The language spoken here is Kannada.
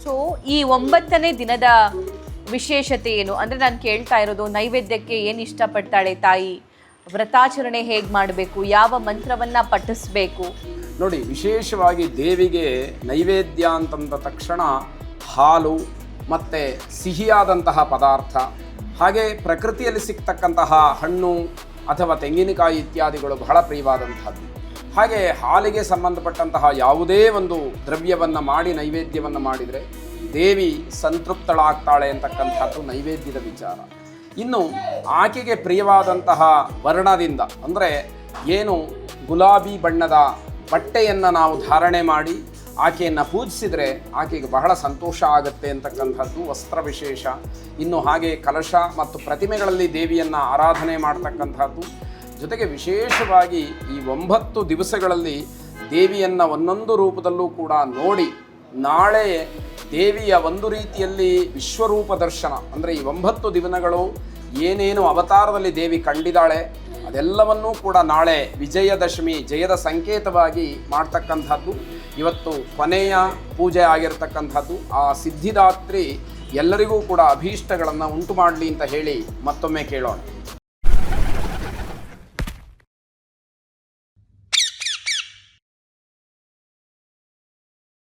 ಸೊ ಈ 9ನೇ ದಿನದ ವಿಶೇಷತೆ ಏನು ಅಂದರೆ ನಾನು ಕೇಳ್ತಾ ಇರೋದು, ನೈವೇದ್ಯಕ್ಕೆ ಏನು ಇಷ್ಟಪಡ್ತಾಳೆ ತಾಯಿ, ವ್ರತಾಚರಣೆ ಹೇಗೆ ಮಾಡಬೇಕು, ಯಾವ ಮಂತ್ರವನ್ನು ಪಠಿಸ್ಬೇಕು? ನೋಡಿ, ವಿಶೇಷವಾಗಿ ದೇವಿಗೆ ನೈವೇದ್ಯ ಅಂತಂದ ತಕ್ಷಣ ಹಾಲು ಮತ್ತು ಸಿಹಿಯಾದಂತಹ ಪದಾರ್ಥ, ಹಾಗೆ ಪ್ರಕೃತಿಯಲ್ಲಿ ಸಿಗ್ತಕ್ಕಂತಹ ಹಣ್ಣು ಅಥವಾ ತೆಂಗಿನಕಾಯಿ ಇತ್ಯಾದಿಗಳು ಬಹಳ ಪ್ರಿಯವಾದಂತಹದ್ದು. ಹಾಗೆ ಹಾಲಿಗೆ ಸಂಬಂಧಪಟ್ಟಂತಹ ಯಾವುದೇ ಒಂದು ದ್ರವ್ಯವನ್ನು ಮಾಡಿ ನೈವೇದ್ಯವನ್ನು ಮಾಡಿದರೆ ದೇವಿ ಸಂತೃಪ್ತಳಾಗ್ತಾಳೆ ಅಂತಕ್ಕಂಥದ್ದು ನೈವೇದ್ಯದ ವಿಚಾರ. ಇನ್ನು ಆಕೆಗೆ ಪ್ರಿಯವಾದಂತಹ ವರ್ಣದಿಂದ, ಅಂದರೆ ಏನು ಗುಲಾಬಿ ಬಣ್ಣದ ಬಟ್ಟೆಯನ್ನು ನಾವು ಧಾರಣೆ ಮಾಡಿ ಆಕೆಯನ್ನು ಪೂಜಿಸಿದರೆ ಆಕೆಗೆ ಬಹಳ ಸಂತೋಷ ಆಗುತ್ತೆ ಅಂತಕ್ಕಂಥದ್ದು ವಸ್ತ್ರ ವಿಶೇಷ. ಇನ್ನು ಹಾಗೆ ಕಲಶ ಮತ್ತು ಪ್ರತಿಮೆಗಳಲ್ಲಿ ದೇವಿಯನ್ನು ಆರಾಧನೆ ಮಾಡ್ತಕ್ಕಂಥದ್ದು. ಜೊತೆಗೆ ವಿಶೇಷವಾಗಿ ಈ 9 ದಿವಸಗಳಲ್ಲಿ ದೇವಿಯನ್ನು ಒಂದೊಂದು ರೂಪದಲ್ಲೂ ಕೂಡ ನೋಡಿ ನಾಳೆ ದೇವಿಯ ಒಂದು ರೀತಿಯಲ್ಲಿ ವಿಶ್ವರೂಪ ದರ್ಶನ, ಅಂದರೆ ಈ 9 ದಿನಗಳು ಏನೇನು ಅವತಾರದಲ್ಲಿ ದೇವಿ ಕಂಡಿದ್ದಾಳೆ ಅದೆಲ್ಲವನ್ನೂ ಕೂಡ ನಾಳೆ ವಿಜಯದಶಮಿ ಜಯದ ಸಂಕೇತವಾಗಿ ಮಾಡ್ತಕ್ಕಂಥದ್ದು. ಇವತ್ತು ಕೊನೆಯ ಪೂಜೆ ಆಗಿರತಕ್ಕಂಥದ್ದು. ಆ ಸಿದ್ಧಿದಾತ್ರಿ ಎಲ್ಲರಿಗೂ ಕೂಡ ಅಭೀಷ್ಟಗಳನ್ನು ಉಂಟು ಮಾಡಲಿ ಅಂತ ಹೇಳಿ ಮತ್ತೊಮ್ಮೆ ಕೇಳೋಣ.